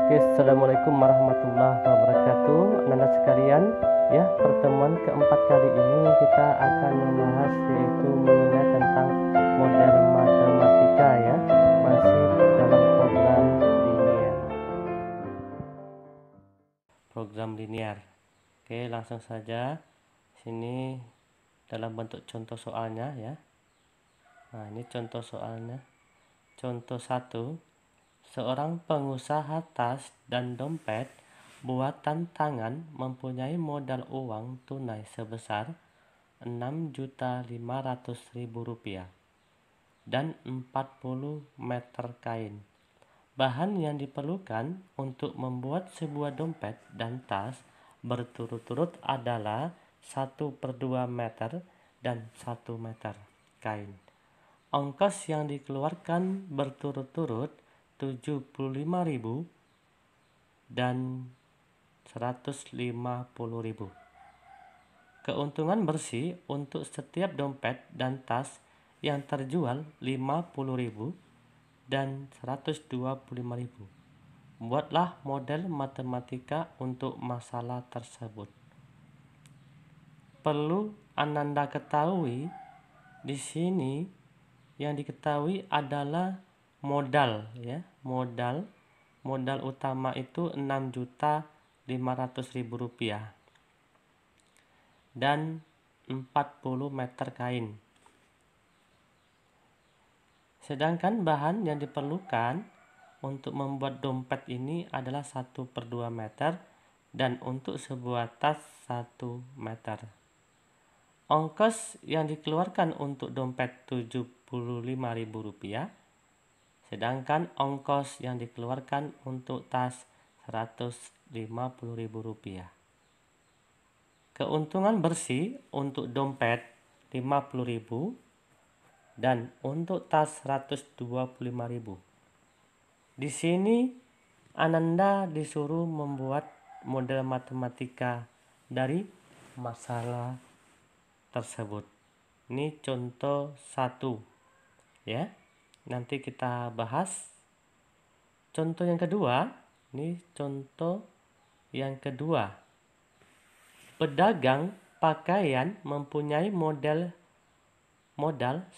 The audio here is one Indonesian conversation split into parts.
Oke, assalamualaikum warahmatullahi wabarakatuh, anak-anak sekalian. Ya, pertemuan keempat kali ini kita akan membahas yaitu mengenai tentang model matematika ya, masih dalam program linear. Oke, langsung saja. Sini dalam bentuk contoh soalnya ya. Nah, ini contoh soalnya. Contoh 1. Seorang pengusaha tas dan dompet buatan tangan mempunyai modal uang tunai sebesar Rp6.500.000 dan 40 meter kain. Bahan yang diperlukan untuk membuat sebuah dompet dan tas berturut-turut adalah 1/2 meter dan 1 meter kain. Ongkos yang dikeluarkan berturut-turut 75.000 dan 150.000. Keuntungan bersih untuk setiap dompet dan tas yang terjual 50.000 dan 125.000. Buatlah model matematika untuk masalah tersebut. Perlu Ananda ketahui di sini yang diketahui adalah modal ya, modal utama itu Rp6.500.000 dan 40 meter kain. Sedangkan bahan yang diperlukan untuk membuat dompet ini adalah 1/2 meter dan untuk sebuah tas 1 meter. Ongkos yang dikeluarkan untuk dompet Rp75.000, sedangkan ongkos yang dikeluarkan untuk tas Rp150.000. Keuntungan bersih untuk dompet 50.000 dan untuk tas 125.000. Di sini Ananda disuruh membuat model matematika dari masalah tersebut. Ini contoh 1 ya. Nanti kita bahas contoh yang kedua. Ini contoh yang kedua. Pedagang pakaian mempunyai modal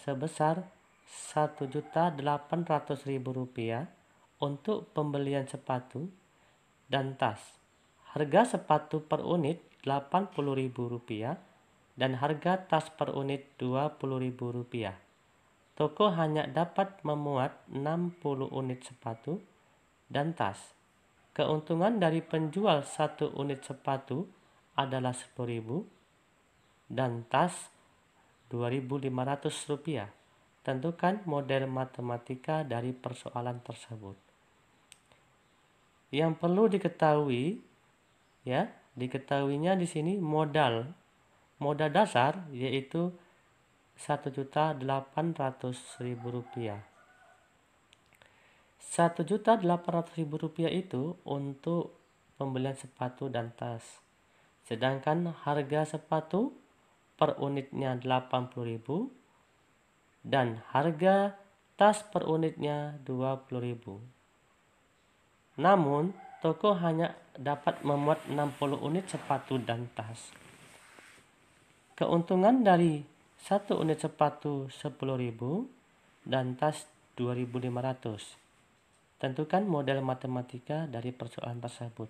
sebesar Rp1.800.000 untuk pembelian sepatu dan tas. Harga sepatu per unit Rp80.000 dan harga tas per unit Rp20.000. Toko hanya dapat memuat 60 unit sepatu dan tas. Keuntungan dari penjual 1 unit sepatu adalah Rp10.000 dan tas Rp2.500. Tentukan model matematika dari persoalan tersebut. Yang perlu diketahui ya, diketahuinya di sini modal dasar yaitu Rp1.800.000. Rp1.800.000 itu untuk pembelian sepatu dan tas. Sedangkan harga sepatu per unitnya Rp80.000 dan harga tas per unitnya Rp20.000. Namun, toko hanya dapat memuat 60 unit sepatu dan tas. Keuntungan dari 1 unit sepatu Rp10.000 dan tas Rp2.500. Tentukan model matematika dari persoalan tersebut.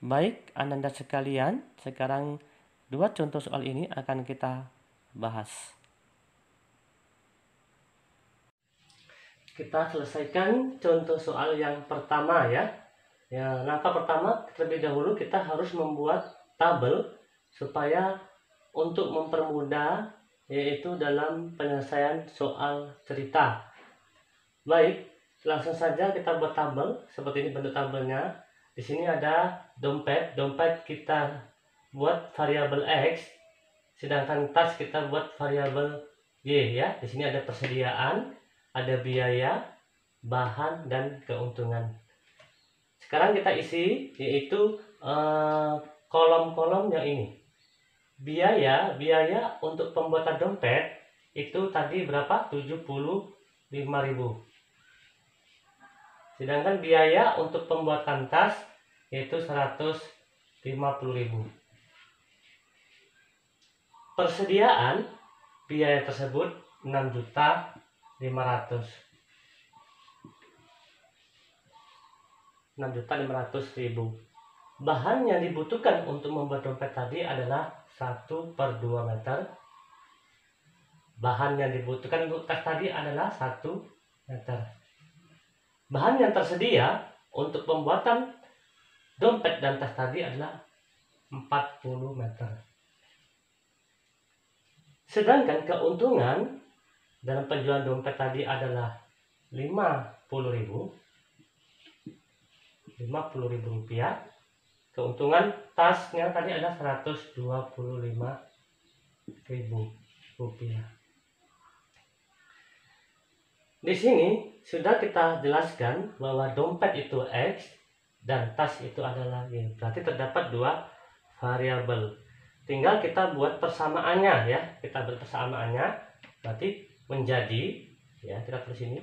Baik, Ananda sekalian, sekarang 2 contoh soal ini akan kita bahas. Kita selesaikan contoh soal yang pertama ya. Langkah pertama terlebih dahulu kita harus membuat tabel supaya untuk mempermudah yaitu dalam penyelesaian soal cerita. Baik, langsung saja kita buat tabel. Seperti ini bentuk tabelnya. Di sini ada dompet kita buat variabel X, sedangkan tas kita buat variabel Y ya. Di sini ada persediaan, ada biaya, bahan, dan keuntungan. Sekarang kita isi yaitu kolom-kolom yang ini. Biaya untuk pembuatan dompet itu tadi berapa? 75.000. Sedangkan biaya untuk pembuatan tas yaitu 150.000. Persediaan biaya tersebut 6.500.000. 6.500.000. Bahan yang dibutuhkan untuk membuat dompet tadi adalah 1/2 meter. Bahan yang dibutuhkan untuk tas tadi adalah 1 meter. Bahan yang tersedia untuk pembuatan dompet dan tas tadi adalah 40 meter. Sedangkan keuntungan dalam penjualan dompet tadi adalah 50.000 rupiah. Keuntungan tasnya tadi adalah 125.000 rupiah. Di sini sudah kita jelaskan bahwa dompet itu X dan tas itu adalah Y. Berarti terdapat dua variabel. Tinggal kita buat persamaannya ya. Kita buat persamaannya. Berarti menjadi ya, kita tulis ini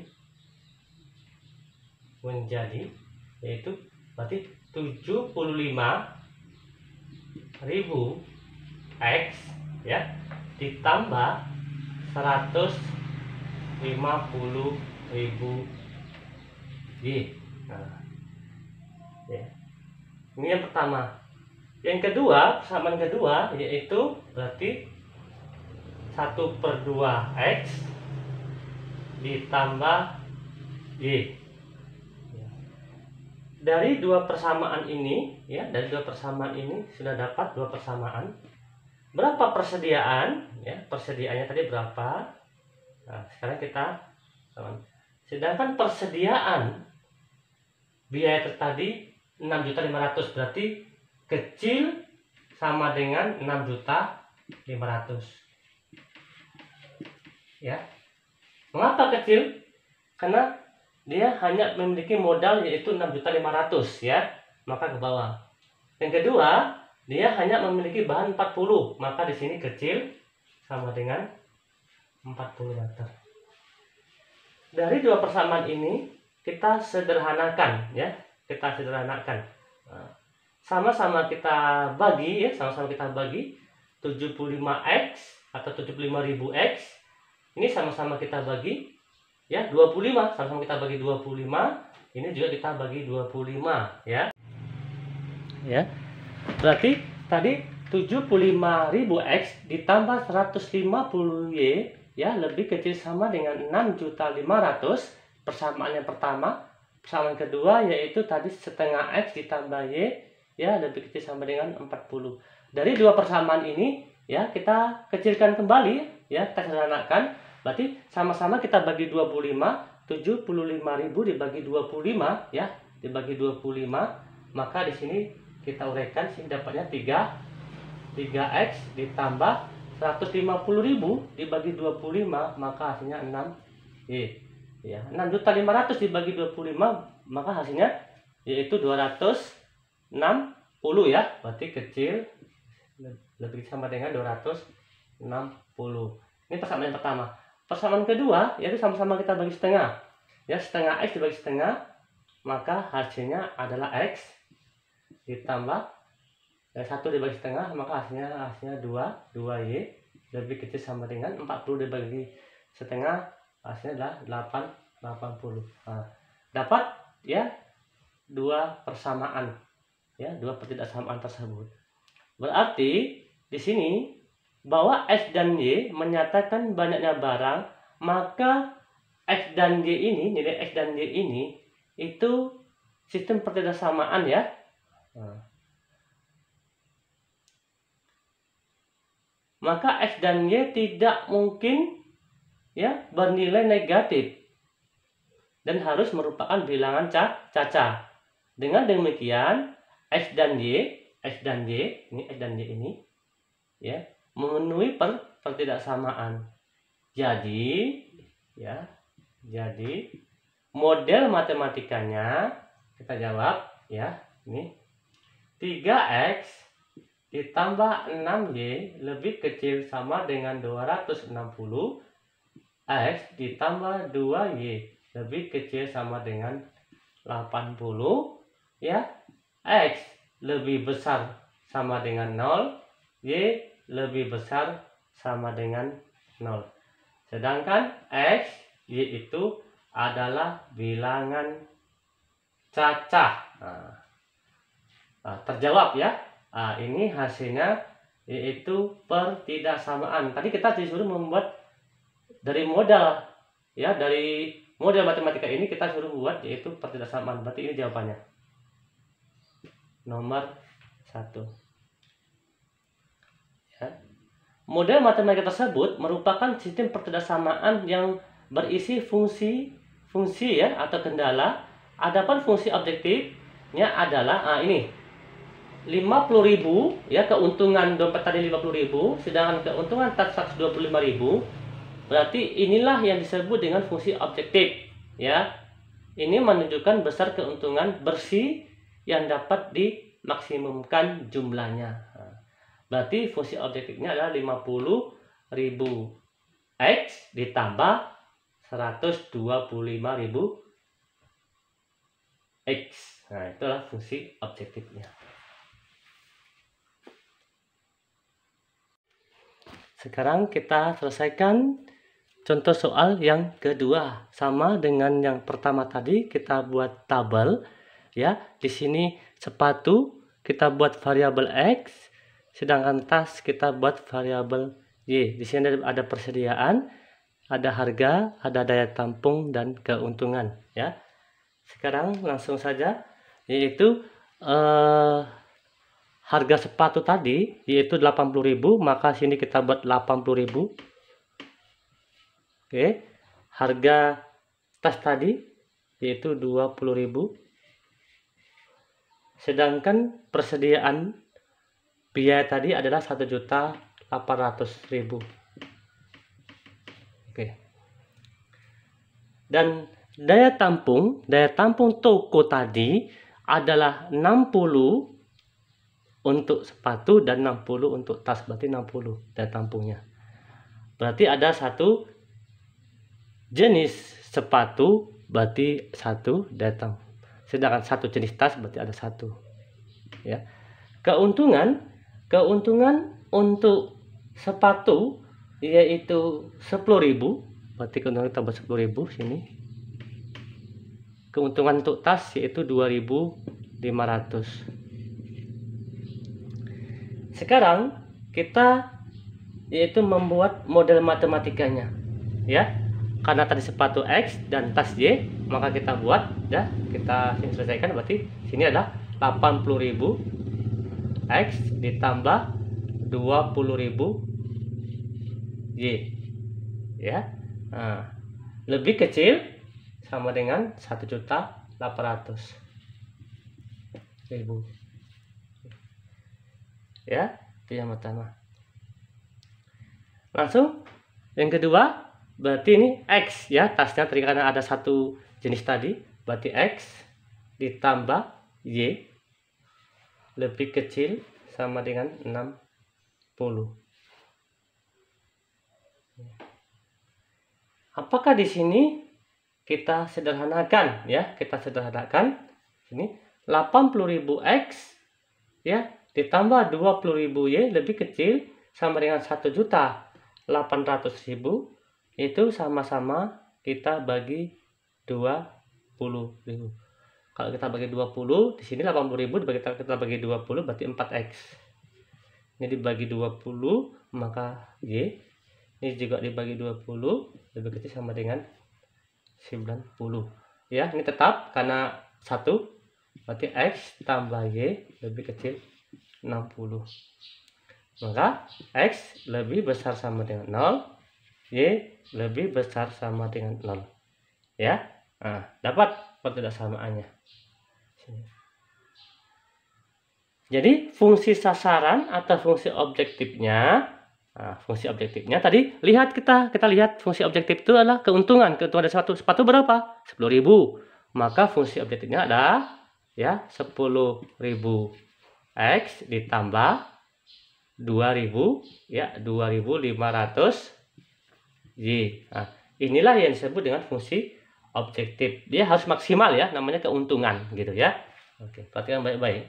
menjadi, yaitu berarti 75.000 X ya ditambah 150.000 Y. Nah, ya. Ini yang pertama. Yang kedua, persamaan kedua yaitu berarti 1/2 X ditambah Y. Dari dua persamaan ini ya, dari dua persamaan ini sudah dapat dua persamaan. Berapa persediaan ya, persediaannya tadi berapa? Nah, sekarang kita sedangkan persediaan biaya tadi 6.500.000, berarti kecil sama dengan 6.500.000 ya. Mengapa kecil? Karena dia hanya memiliki modal yaitu 6.500.000 ya, maka ke bawah. Yang kedua, dia hanya memiliki bahan 40, maka di sini kecil sama dengan 40 meter. Dari dua persamaan ini kita sederhanakan ya, kita sederhanakan. Sama-sama kita bagi ya, sama-sama kita bagi 75X atau 75.000 X. Ini sama-sama kita bagi ya 25, sama-sama kita bagi 25. Ini juga kita bagi 25 ya. Ya. Berarti tadi 75.000 X ditambah 150Y ya lebih kecil sama dengan 6.500.000. Persamaan yang pertama. Persamaan kedua yaitu tadi setengah X ditambah Y ya lebih kecil sama dengan 40. Dari dua persamaan ini ya kita kecilkan kembali ya, kita sederhanakan. Berarti sama-sama kita bagi 25, 75.000 dibagi 25 ya, dibagi 25, maka di sini kita uraikan sih dapatnya 3X ditambah 150.000 dibagi 25, maka hasilnya 6Y. Ya, 6.500.000 dibagi 25, maka hasilnya yaitu 260 ya, berarti kecil lebih sama dengan 260. Ini persamaan yang pertama. Persamaan kedua yaitu sama-sama kita bagi setengah. Ya, setengah X dibagi setengah, maka hasilnya adalah X ditambah 1 dibagi setengah, maka hasilnya 2Y lebih kecil sama dengan 40 dibagi setengah, hasilnya adalah 80. Nah, dapat ya dua persamaan ya, dua ketidaksamaan tersebut. Berarti di sini bahwa X dan Y menyatakan banyaknya barang, maka X dan Y ini, nilai X dan Y ini itu sistem ketidaksamaan ya. Maka X dan Y tidak mungkin ya bernilai negatif dan harus merupakan bilangan caca. Dengan demikian X dan Y ini ya memenuhi pertidaksamaan. Jadi model matematikanya kita jawab ya, ini 3X ditambah 6Y lebih kecil sama dengan 260. X ditambah 2Y lebih kecil sama dengan 80 ya, X lebih besar sama dengan 0, Y lebih besar sama dengan 0. Sedangkan X, Y itu adalah bilangan cacah. Terjawab ya. Ini hasilnya yaitu pertidaksamaan. Tadi kita disuruh membuat dari modal ya, dari model matematika ini kita suruh buat yaitu pertidaksamaan. Berarti ini jawabannya. Nomor 1. Ya. Model matematika tersebut merupakan sistem pertidaksamaan yang berisi fungsi ya atau kendala. Adapun fungsi objektifnya adalah ini 50.000 ya, keuntungan dompet tadi 50.000, sedangkan keuntungan tas 125.000. Berarti inilah yang disebut dengan fungsi objektif ya. Ini menunjukkan besar keuntungan bersih yang dapat dimaksimumkan jumlahnya. Berarti fungsi objektifnya adalah 50.000 X ditambah 125.000 X. Nah, itulah fungsi objektifnya. Sekarang kita selesaikan contoh soal yang kedua. Sama dengan yang pertama tadi, kita buat tabel ya. Di sini sepatu kita buat variabel X, sedangkan tas kita buat variabel Y. Di sini ada persediaan, ada harga, ada daya tampung dan keuntungan ya. Sekarang langsung saja, yaitu harga sepatu tadi yaitu 80.000, maka sini kita buat 80.000. Oke. Harga tas tadi yaitu 20.000. Sedangkan persediaan biaya tadi adalah 1.800.000. Oke. Dan daya tampung toko tadi adalah 60 untuk sepatu dan 60 untuk tas, berarti 60 daya tampungnya. Berarti ada satu jenis sepatu, berarti satu daya tampung. Sedangkan satu jenis tas berarti ada satu. Ya. Keuntungan untuk sepatu yaitu 10.000, berarti keuntungan kita buat 10.000 sini. Keuntungan untuk tas yaitu 2.500. Sekarang kita yaitu membuat model matematikanya ya. Karena tadi sepatu X dan tas Y, maka kita buat ya, kita selesaikan. Berarti sini adalah 80.000 X ditambah 20.000 Y ya. Nah, lebih kecil sama dengan 1.800.000 ya. Itu yang pertama. Langsung yang kedua, berarti ini X ya, tasnya tadi karena ada satu jenis tadi, berarti X ditambah Y lebih kecil sama dengan 60. Apakah di sini kita sederhanakan ya, kita sederhanakan ini 80.000 X ya ditambah 20.000 Y lebih kecil sama dengan 1.800.000, itu sama-sama kita bagi 20.000. Kalau kita bagi 20, di sini 80.000 kita bagi 20 berarti 4X. Ini dibagi 20, maka Y ini juga dibagi 20 lebih kecil sama dengan 90. Ya, ini tetap karena 1 berarti X tambah Y lebih kecil 60. Maka X lebih besar sama dengan 0, Y lebih besar sama dengan 0. Ya. Nah, dapat pertidaksamaannya. Jadi fungsi sasaran atau fungsi objektifnya, tadi lihat kita lihat fungsi objektif itu adalah keuntungan dari suatu sepatu berapa? 10.000. Maka fungsi objektifnya ada ya 10.000 X ditambah 2.000 ya 2.500 Y. Nah, inilah yang disebut dengan fungsi objektif. Dia harus maksimal ya, namanya keuntungan gitu ya. Oke, perhatikan baik-baik.